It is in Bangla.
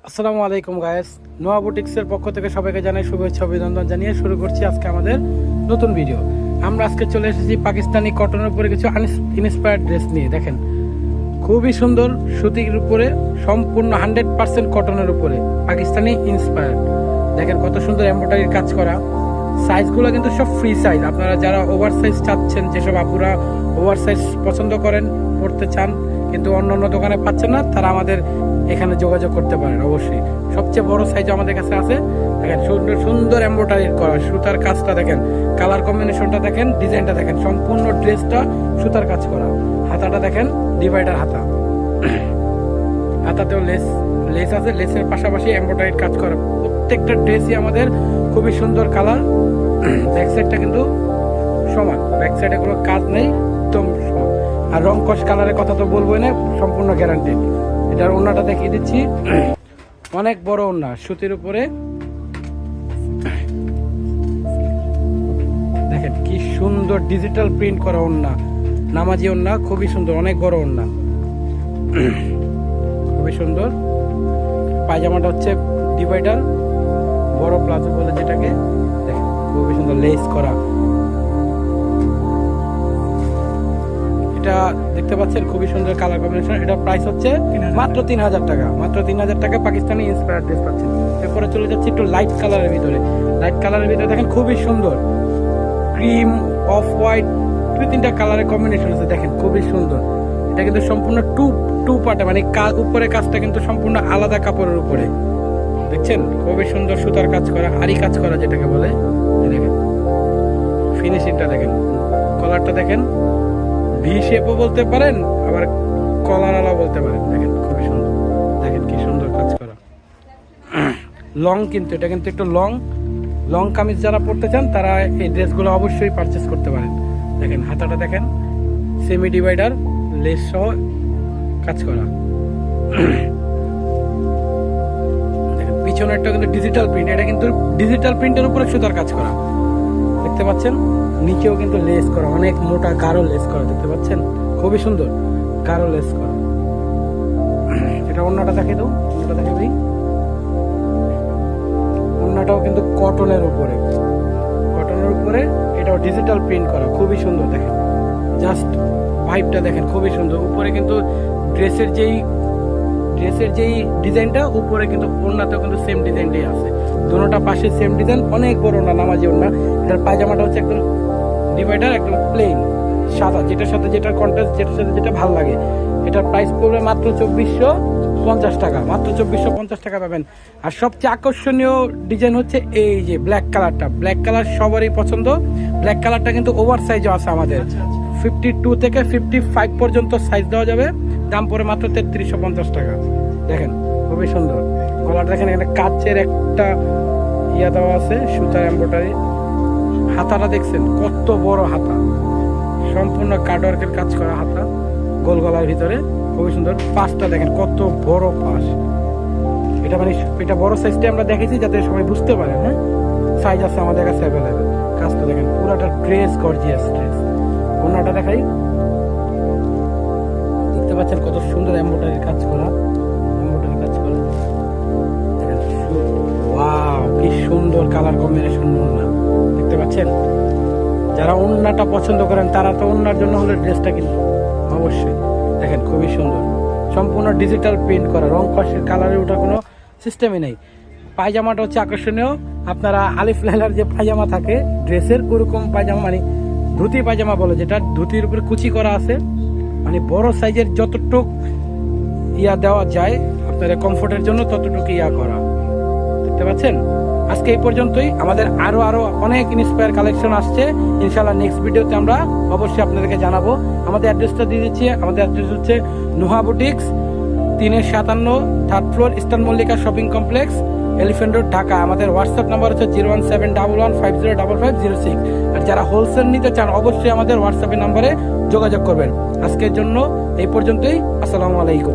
আসসালামু আলাইকুম গায়েস, নোয়া বুটিক্সের পক্ষ থেকে সবাইকে জানাই শুভেচ্ছা অভিনন্দন জানিয়ে শুরু করছি আজকে আমাদের নতুন ভিডিও। আমরা আজকে চলে এসেছি পাকিস্তানি কটনের উপরে কিছু ইন্সপায়ার্ড ড্রেস নিয়ে। দেখেন খুবই সুন্দর সুতির উপরে, সম্পূর্ণ 100% কটনের উপরে পাকিস্তানি ইন্সপায়ার্ড। দেখেন কত সুন্দর এমব্রয়ডারির কাজ করা। সাইজগুলো কিন্তু সব ফ্রি সাইজ। আপনারা যারা ওভার সাইজ চাচ্ছেন, যেসব আপুরা ওভার সাইজ পছন্দ করেন, পড়তে চান কিন্তু অন্য অন্য দোকানে পাচ্ছেন না, তারা আমাদের এখানে যোগাযোগ করতে পারেন। অবশ্যই সবচেয়ে বড় সাইজ আমাদের কাছে আছে। দেখেন সুন্দর সুন্দর এমব্রয়ডারি করা, সুতার কাজটা দেখেন, কালার কম্বিনেশনটা দেখেন, ডিজাইনটা দেখেন, সম্পূর্ণ ড্রেসটা সুতার কাজ করা। হাতাটা দেখেন ডিভাইডার হাতা, হাতাতেও লেস আছে, লেসের পাশাপাশি এমব্রয়ডারির কাজ করা। প্রত্যেকটা ড্রেসই আমাদের খুবই সুন্দর কালার। ব্যাক সাইডটা কিন্তু সমান, ব্যাক সাইডে কোনো কাজ নেই, একদম সমান। আর রং কস কালারের কথা তো বলবোই না, সম্পূর্ণ গ্যারান্টি। এটার ওড়নাটা দেখিয়ে দিচ্ছি, অনেক বড় ওড়না সুতির উপরে। দেখেন কি সুন্দর ডিজিটাল প্রিন্ট করা ওড়না, নামাজি ওড়না, খুবই সুন্দর, অনেক বড় ওড়না, খুবই সুন্দর। পায়জামাটা হচ্ছে ডিভাইডার, বড় প্লাজো বলে যেটাকে। দেখেন খুবই সুন্দর লেস করা। এটা দেখতে পাচ্ছেন খুবই সুন্দর কালার কম্বিনেশন। এটা প্রাইস হচ্ছে মাত্র 3000 টাকা। মাত্র 3000 টাকা পাকিস্তানি ইন্সপায়ার্ড ড্রেস পাচ্ছেন। এরপরে চলে যাচ্ছে একটু লাইট কালারের ভিতরে। লাইট কালারের ভিতরে দেখেন খুবই সুন্দর ক্রিম, অফ হোয়াইট, 2-3টা কালারের কম্বিনেশন আছে। দেখেন খুবই সুন্দর। এটা কিন্তু সম্পূর্ণ টু পার্টে, মানে উপরে কাজটা কিন্তু সম্পূর্ণ আলাদা কাপড়ের উপরে। দেখছেন খুবই সুন্দর সুতার কাজ করা, আরি কাজ করা যেটাকে বলে। দেখেন ফিনিশিংটা দেখেন, কলারটা দেখেন, ভি শেপও বলতে পারেন, আবার কলার আলা বলতে পারেন। দেখেন খুবই সুন্দর, দেখেন কি সুন্দর কাজ করা। লং কিন্তু এটা কিন্তু একটু লং কামিজ যারা পরতে চান তারা এই ড্রেসগুলো অবশ্যই পারচেস করতে পারেন। দেখেন হাতাটা দেখেন, সেমি ডিভাইডার, লেস সহ কাজ করা। দেখেন পিছনেরটা কিন্তু ডিজিটাল প্রিন্ট, এটা কিন্তু ডিজিটাল প্রিন্টের উপরে সুতার কাজ করা। দেখতে পাচ্ছেন নিচেও কিন্তু লেস করা, অনেক মোটা গাঢ় লেস করা। দেখতে পাচ্ছেন খুবই সুন্দর গাঢ় লেস করা। এটা ওড়নাটা দেখে দাও, ওড়নাটা দেখে ভাই। ওড়নাটাও কিন্তু কটনের উপরে, এটাও ডিজিটাল প্রিন্ট করা, খুবই সুন্দর। দেখেন জাস্ট ভাইবটা দেখেন খুবই সুন্দর। উপরে কিন্তু ড্রেসের যেই ডিজাইনটা, উপরে কিন্তু ওড়নাতেও কিন্তু সেম ডিজাইনটাই আছে। দুটোটা পাশে সেম ডিজাইন, অনেক বড় ওড়না, নামাজি ওড়না। এটার পায়জামাটা হচ্ছে একদম ডিভাইডার, একদম প্লেন সাদা, যেটার সাথে যেটার কন্ট্রাস্ট, যেটার সাথে যেটা ভালো লাগে। এটার প্রাইস পড়বে মাত্র 2450 টাকা। মাত্র 2450 টাকা পাবেন। আর সবচেয়ে আকর্ষণীয় ডিজাইন হচ্ছে এই যে ব্ল্যাক কালারটা। ব্ল্যাক কালার সবারই পছন্দ। ব্ল্যাক কালারটা কিন্তু ওভার সাইজও আছে আমাদের, 52 থেকে 55 পর্যন্ত সাইজ দেওয়া যাবে। দাম পড়ে মাত্র 3350 টাকা। দেখেন খুবই সুন্দর কলার। দেখেন এখানে কাচের একটা ইয়া দেওয়া আছে, সুতার এমব্রয়ডারি। হাতাটা দেখছেন কত বড় হাতা, সম্পূর্ণ কাটওয়ার্কের কাজ করা হাতা, গোল গলার ভিতরে, খুবই সুন্দর। পাশটা দেখেন কত বড় পাশ। এটা মানে এটা বড় সাইজটা আমরা দেখেছি যাতে সবাই বুঝতে পারে। হ্যাঁ, সাইজ আছে আমাদের কাছে অ্যাভেলেবেল। কাজটা দেখেন পুরাটা ড্রেস, গর্জিয়াস ড্রেস। ওড়নাটা দেখাই, দেখতে পাচ্ছেন কত সুন্দর এমব্রয়ডারির কাজ করা, ওয়াও কি সুন্দর কালার কম্বিনেশন ওড়না। দেখতে পাচ্ছেন যারা ওড়নাটা পছন্দ করেন তারা তো ওড়নার জন্য হলে ড্রেসটা কিন্তু অবশ্যই। দেখেন খুবই সুন্দর, সম্পূর্ণ ডিজিটাল প্রিন্ট করা, রং কষের কালারে ওঠার কোনো সিস্টেমই নেই। পায়জামাটা হচ্ছে আকর্ষণীয়। আপনারা আলিফ লাইলার যে পায়জামা থাকে ড্রেসের, ওরকম পায়জামা, মানে ধুতি পায়জামা বলে, যেটা ধুতির উপরে কুচি করা আছে, মানে বড় সাইজের যতটুক ইয়া দেওয়া যায় আপনাদের কমফোর্টের জন্য ততটুকু ইয়া করা। দেখতে পাচ্ছেন আজকে এই পর্যন্তই। আমাদের আরো অনেক ইন্সপায়ার কালেকশন আসছে ইনশাআল্লাহ। নেক্সট ভিডিওতে আমরা অবশ্যই আপনাদেরকে জানাবো। আমাদের অ্যাড্রেসটা দিয়ে দিচ্ছি। আমাদের অ্যাড্রেস হচ্ছে Noha boutiques, 3-57, 3rd floor, eastern Mallika shopping complex, elephant road, Dhaka. আমাদের হোয়াটসঅ্যাপ নাম্বার হচ্ছে 01711505506। আর যারা হোলসেল নিতে চান অবশ্যই আমাদের হোয়াটসঅ্যাপের নাম্বারে যোগাযোগ করবেন। আজকের জন্য এই পর্যন্তই। আসসালামু আলাইকুম।